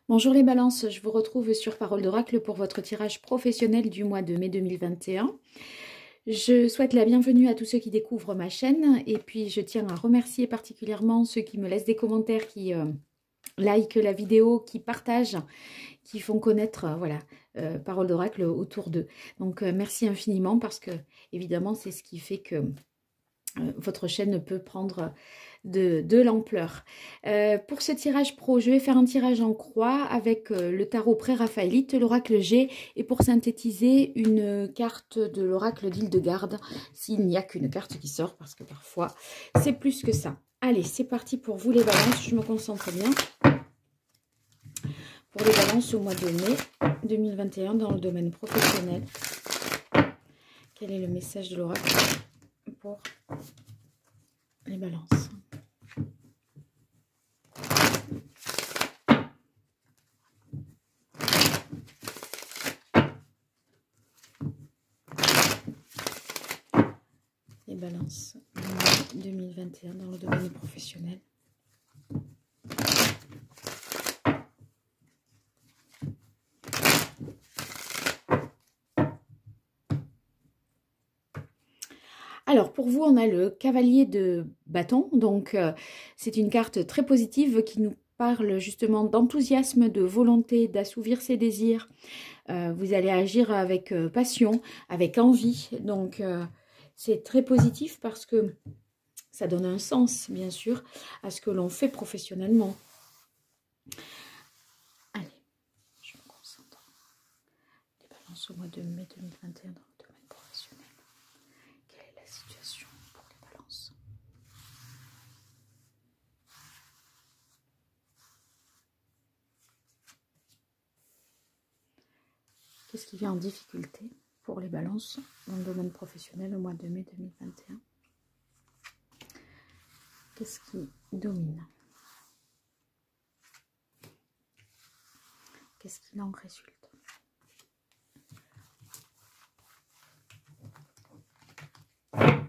Bonjour les balances, je vous retrouve sur Parole d'Oracle pour votre tirage professionnel du mois de mai 2021. Je souhaite la bienvenue à tous ceux qui découvrent ma chaîne et puis je tiens à remercier particulièrement ceux qui me laissent des commentaires, qui likent la vidéo, qui partagent, qui font connaître Parole d'Oracle autour d'eux. Donc merci infiniment parce que évidemment c'est ce qui fait que votre chaîne peut prendre de l'ampleur. Pour ce tirage pro, je vais faire un tirage en croix avec le tarot pré-raphaélite, l'oracle G, et pour synthétiser, une carte de l'oracle d'Hildegarde, s'il n'y a qu'une carte qui sort, parce que parfois c'est plus que ça. Allez, c'est parti pour vous les balances, je me concentre bien. Pour les balances au mois de mai 2021 dans le domaine professionnel, quel est le message de l'oracle pour les balances? Les balances 2021 dans le domaine professionnel. Alors, pour vous, on a le cavalier de bâton. Donc, c'est une carte très positive qui nous parle justement d'enthousiasme, de volonté, d'assouvir ses désirs. Vous allez agir avec passion, avec envie. Donc, c'est très positif parce que ça donne un sens, bien sûr, à ce que l'on fait professionnellement. Allez, je me concentre. Les balances au mois de mai 2021 dans le domaine professionnel. Quelle est la situation pour les balances? Qu'est-ce qui vient en difficulté pour les balances dans le domaine professionnel au mois de mai 2021? Qu'est-ce qui domine? Qu'est-ce qu'il en résulte?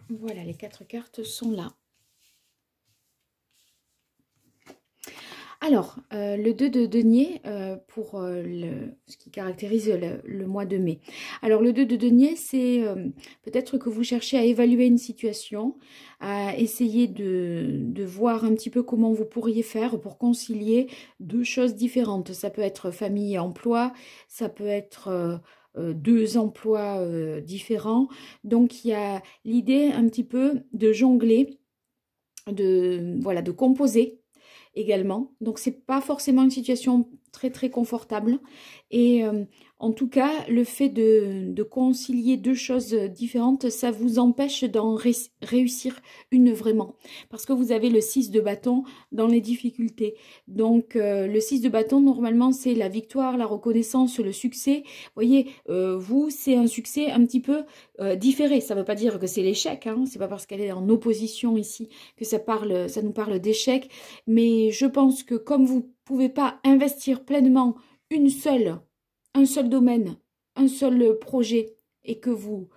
Voilà, les 4 cartes sont là. Alors, le 2 de denier pour ce qui caractérise le mois de mai. Alors, le 2 de denier, c'est peut-être que vous cherchez à évaluer une situation, à essayer de voir un petit peu comment vous pourriez faire pour concilier deux choses différentes. Ça peut être famille et emploi, ça peut être deux emplois différents. Donc, il y a l'idée un petit peu de jongler, de composer également. Donc, c'est pas forcément une situation très confortable. Et en tout cas, le fait de concilier deux choses différentes, ça vous empêche d'en réussir une vraiment. Parce que vous avez le 6 de bâton dans les difficultés. Donc, le 6 de bâton, normalement, c'est la victoire, la reconnaissance, le succès. Vous voyez, vous, c'est un succès un petit peu différé. Ça ne veut pas dire que c'est l'échec. Hein. C'est pas parce qu'elle est en opposition ici que ça nous parle d'échec. Mais je pense que comme vous ne pouvez pas investir pleinement un seul domaine, un seul projet, et que vous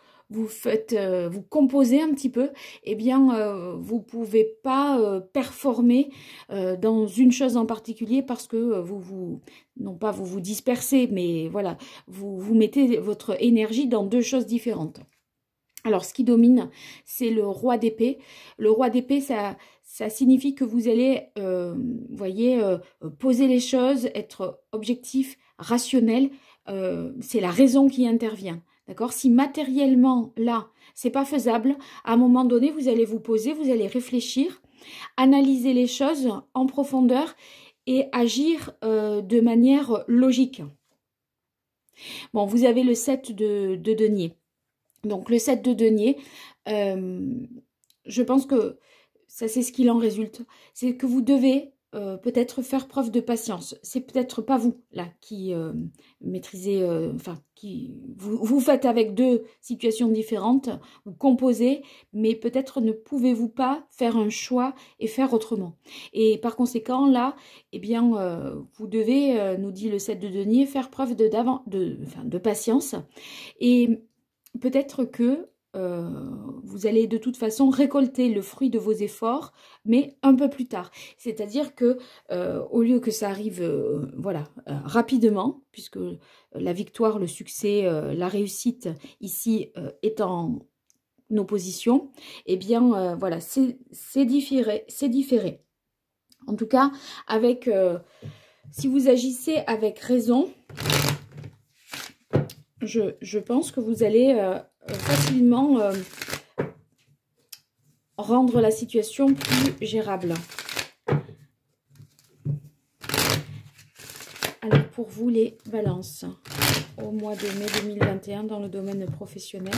composez un petit peu, eh bien, vous ne pouvez pas performer dans une chose en particulier parce que non pas vous vous dispersez, mais voilà, vous mettez votre énergie dans deux choses différentes. Alors, ce qui domine, c'est le roi d'épée. Le roi d'épée, ça signifie que vous allez, poser les choses, être objectif, rationnel. C'est la raison qui intervient. D'accord? Si matériellement, là, c'est pas faisable, à un moment donné, vous allez vous poser, vous allez réfléchir, analyser les choses en profondeur et agir de manière logique. Bon, vous avez le 7 de denier. Donc, le 7 de denier, je pense que ça, c'est ce qu'il en résulte. C'est que vous devez peut-être faire preuve de patience. C'est peut-être pas vous, là, qui maîtrisez, vous faites avec deux situations différentes, vous composez, mais peut-être ne pouvez-vous pas faire un choix et faire autrement. Et par conséquent, là, eh bien, vous devez, nous dit le 7 de denier, faire preuve de patience. Et peut-être que vous allez de toute façon récolter le fruit de vos efforts, mais un peu plus tard. C'est-à-dire que au lieu que ça arrive voilà, rapidement, puisque la victoire, le succès, la réussite ici est en opposition, eh bien voilà, c'est différé. En tout cas, avec si vous agissez avec raison, je pense que vous allez facilement rendre la situation plus gérable. Alors pour vous les balances, au mois de mai 2021 dans le domaine professionnel.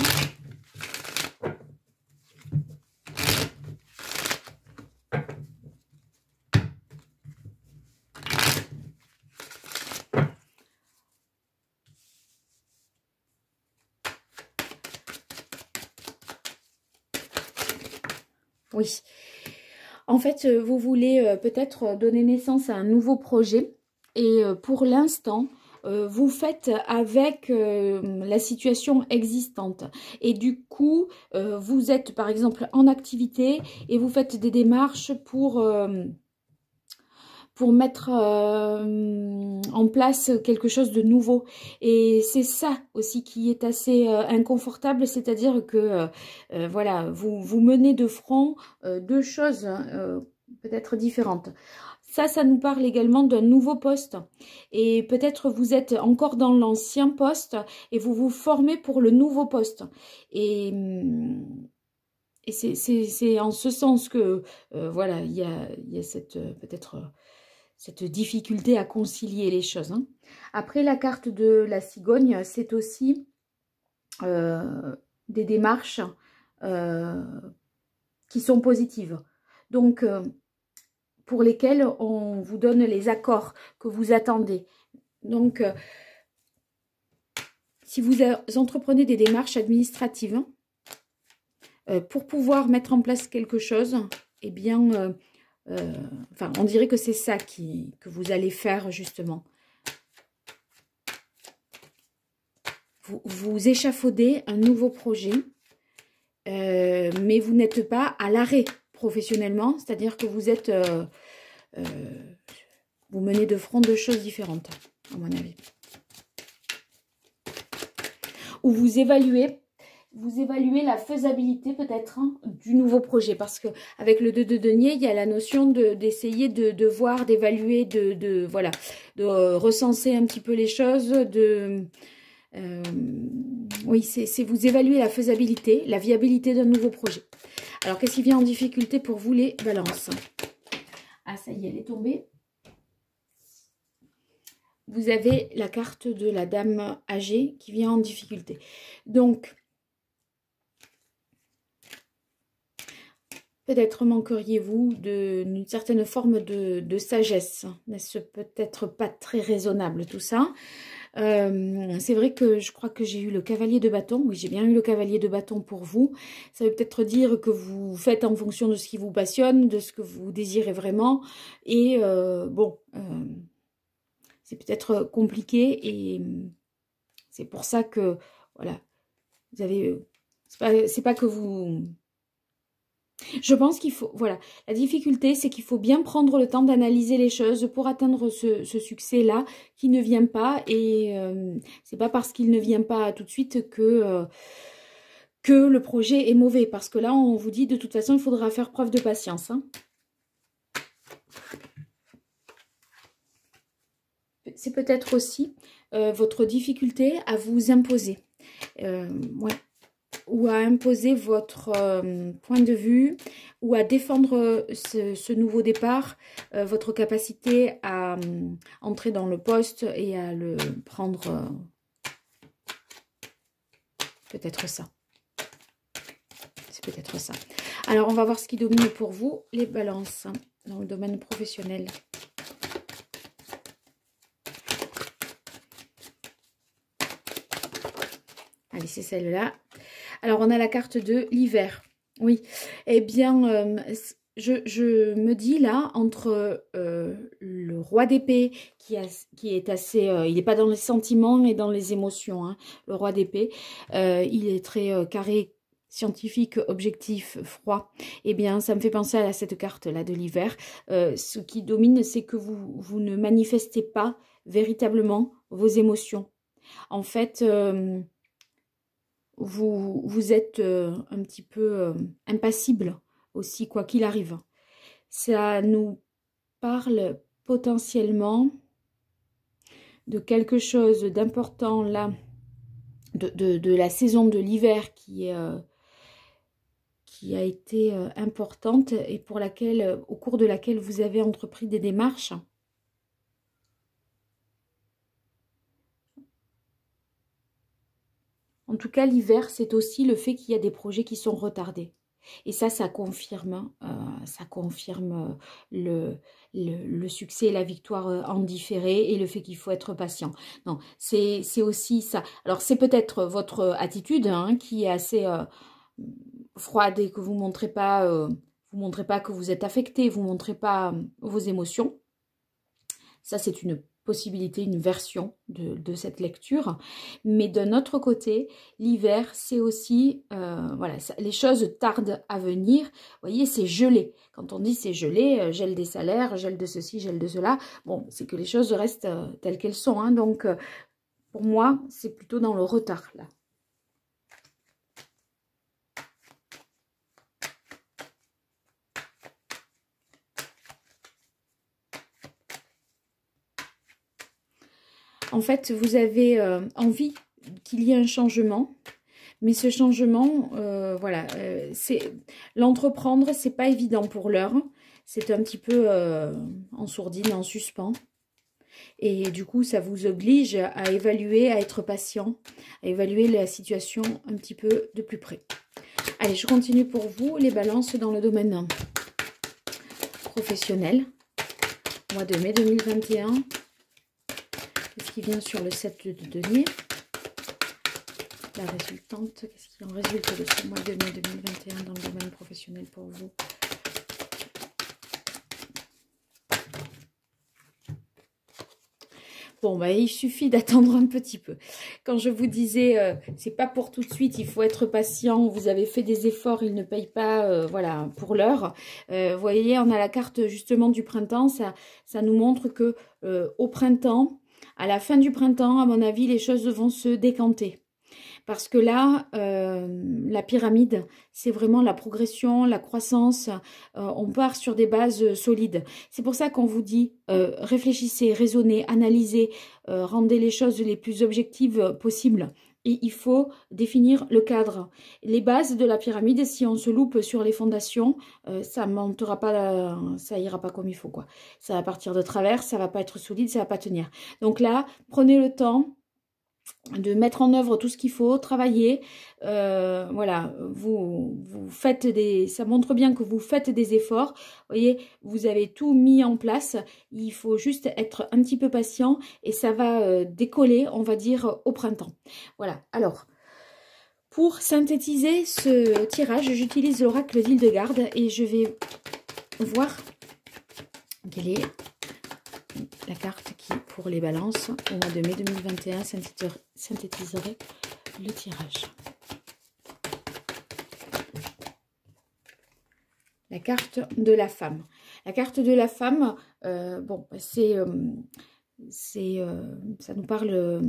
Oui, en fait, vous voulez peut-être donner naissance à un nouveau projet et pour l'instant, vous faites avec la situation existante. Et du coup, vous êtes par exemple en activité et vous faites des démarches pour mettre en place quelque chose de nouveau. Et c'est ça aussi qui est assez inconfortable, c'est-à-dire que voilà, vous menez de front deux choses peut-être différentes. Ça nous parle également d'un nouveau poste. Et peut-être vous êtes encore dans l'ancien poste et vous vous formez pour le nouveau poste. Et c'est en ce sens que voilà, il y a cette peut-être cette difficulté à concilier les choses. Hein. Après, la carte de la cigogne, c'est aussi des démarches qui sont positives. Donc, pour lesquelles on vous donne les accords que vous attendez. Donc, si vous entreprenez des démarches administratives pour pouvoir mettre en place quelque chose, eh bien... enfin, on dirait que c'est ça que vous allez faire justement. Vous échafaudez un nouveau projet, mais vous n'êtes pas à l'arrêt professionnellement, c'est-à-dire que vous êtes, vous menez de front deux choses différentes, à mon avis. Ou vous évaluez la faisabilité peut-être hein, du nouveau projet. Parce que avec le 2 de denier, il y a la notion d'essayer de voir, d'évaluer, voilà, de recenser un petit peu les choses. Oui, c'est vous évaluer la faisabilité, la viabilité d'un nouveau projet. Alors, qu'est-ce qui vient en difficulté pour vous les balances? Ah, ça y est, elle est tombée. Vous avez la carte de la dame âgée qui vient en difficulté. Donc, peut-être manqueriez-vous d'une certaine forme de sagesse. N'est-ce peut-être pas très raisonnable tout ça? C'est vrai que je crois que j'ai eu le cavalier de bâton. Oui, j'ai bien eu le cavalier de bâton pour vous. Ça veut peut-être dire que vous faites en fonction de ce qui vous passionne, de ce que vous désirez vraiment. Et bon, c'est peut-être compliqué et c'est pour ça que, voilà, vous avez... c'est pas que vous... Je pense qu'il faut, voilà, la difficulté, c'est qu'il faut bien prendre le temps d'analyser les choses pour atteindre ce succès-là qui ne vient pas. Et c'est pas parce qu'il ne vient pas tout de suite que le projet est mauvais. Parce que là, on vous dit, de toute façon, il faudra faire preuve de patience. Hein. C'est peut-être aussi votre difficulté à vous imposer. Ouais. Ou à imposer votre point de vue, ou à défendre ce nouveau départ, votre capacité à entrer dans le poste et à le prendre. Peut-être ça. C'est peut-être ça. Alors, on va voir ce qui domine pour vous, les balances, hein, dans le domaine professionnel. Allez, c'est celle-là. Alors, on a la carte de l'hiver. Oui, eh bien, je me dis là, entre le roi d'épée, qui est assez... il n'est pas dans les sentiments et dans les émotions, hein, le roi d'épée. Il est très carré, scientifique, objectif, froid, eh bien, ça me fait penser à cette carte-là de l'hiver. Ce qui domine, c'est que vous ne manifestez pas véritablement vos émotions. En fait, vous êtes un petit peu impassible aussi, quoi qu'il arrive. Ça nous parle potentiellement de quelque chose d'important là, de la saison de l'hiver qui a été importante et pour laquelle, au cours de laquelle vous avez entrepris des démarches. En tout cas, l'hiver, c'est aussi le fait qu'il y a des projets qui sont retardés. Et ça confirme le succès et la victoire en différé et le fait qu'il faut être patient. Non, c'est aussi ça. Alors, c'est peut-être votre attitude hein, qui est assez froide et que vous montrez pas que vous êtes affecté, vous montrez pas vos émotions. Ça, c'est une possibilité, une version de cette lecture. Mais d'un autre côté, l'hiver, c'est aussi, voilà, ça, les choses tardent à venir. Vous voyez, c'est gelé. Quand on dit c'est gelé, gel des salaires, gel de ceci, gel de cela, bon, c'est que les choses restent telles qu'elles sont. Hein. Donc, pour moi, c'est plutôt dans le retard, là. En fait, vous avez envie qu'il y ait un changement, mais ce changement, voilà, l'entreprendre, c'est pas évident pour l'heure. C'est un petit peu en sourdine, en suspens. Et du coup, ça vous oblige à évaluer, à être patient, à évaluer la situation un petit peu de plus près. Allez, je continue pour vous, les balances dans le domaine professionnel. Mois de mai 2021. Qu'est-ce qui vient sur le 7 de denier? La résultante, qu'est-ce qui en résulte de ce mois de mai 2021 dans le domaine professionnel pour vous? Bon, bah, il suffit d'attendre un petit peu. Quand je vous disais, c'est pas pour tout de suite, il faut être patient, vous avez fait des efforts, ils ne payent pas, voilà, pour l'heure. Vous voyez, on a la carte justement du printemps, ça nous montre que au printemps, à la fin du printemps, à mon avis, les choses vont se décanter. Parce que là, la pyramide, c'est vraiment la progression, la croissance. On part sur des bases solides. C'est pour ça qu'on vous dit, réfléchissez, raisonnez, analysez, rendez les choses les plus objectives possibles. Et il faut définir le cadre. Les bases de la pyramide, si on se loupe sur les fondations, ça montera pas, ça ira pas comme il faut, quoi. Ça va partir de travers, ça va pas être solide, ça va pas tenir. Donc là, prenez le temps de mettre en œuvre tout ce qu'il faut, travailler, voilà, vous faites ça montre bien que vous faites des efforts, vous voyez, vous avez tout mis en place, il faut juste être un petit peu patient et ça va décoller, on va dire, au printemps. Voilà, alors, pour synthétiser ce tirage, j'utilise l'oracle d'Hildegarde et je vais voir quelle est la carte qui, pour les balances, au mois de mai 2021, synthétiserait le tirage. La carte de la femme. La carte de la femme, bon, ça nous parle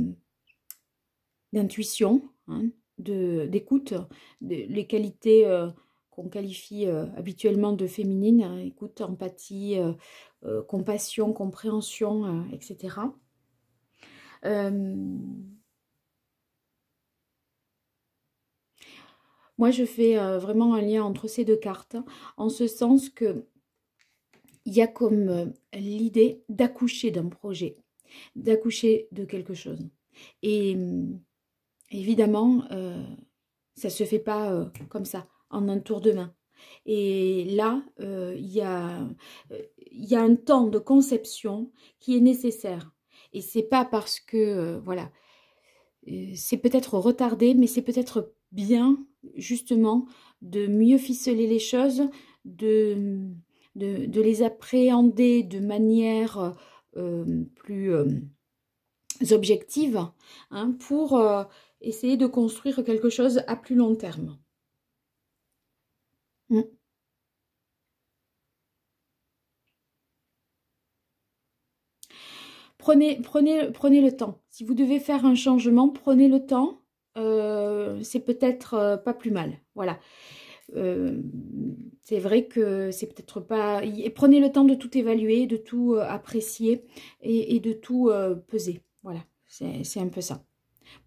d'intuition, hein, d'écoute, les qualités qu'on qualifie habituellement de féminines, hein, écoute, empathie, compassion, compréhension, etc. Moi, je fais vraiment un lien entre ces deux cartes, en ce sens que il y a comme l'idée d'accoucher d'un projet, d'accoucher de quelque chose. Et évidemment, ça ne se fait pas comme ça, en un tour de main. Et là, il y a un temps de conception qui est nécessaire. Et c'est pas parce que, voilà, c'est peut-être retardé, mais c'est peut-être bien, justement, de mieux ficeler les choses, de les appréhender de manière plus objective, hein, pour essayer de construire quelque chose à plus long terme. prenez le temps. Si vous devez faire un changement, prenez le temps. C'est peut-être pas plus mal. Voilà. C'est vrai que c'est peut-être pas... Prenez le temps de tout évaluer, de tout apprécier et de tout peser. Voilà, c'est un peu ça.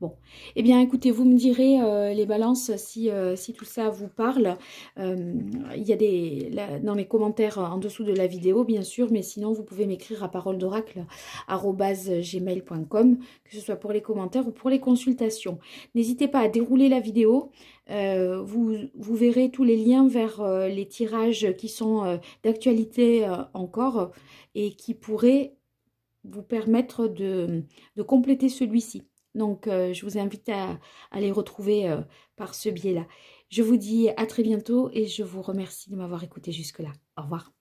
Bon, eh bien écoutez, vous me direz les balances si tout ça vous parle. Il y a dans les commentaires en dessous de la vidéo, bien sûr, mais sinon vous pouvez m'écrire à paroledoracle@gmail.com, que ce soit pour les commentaires ou pour les consultations. N'hésitez pas à dérouler la vidéo. Vous verrez tous les liens vers les tirages qui sont d'actualité encore et qui pourraient vous permettre de compléter celui-ci. Donc, je vous invite à les retrouver par ce biais-là. Je vous dis à très bientôt et je vous remercie de m'avoir écouté jusque-là. Au revoir.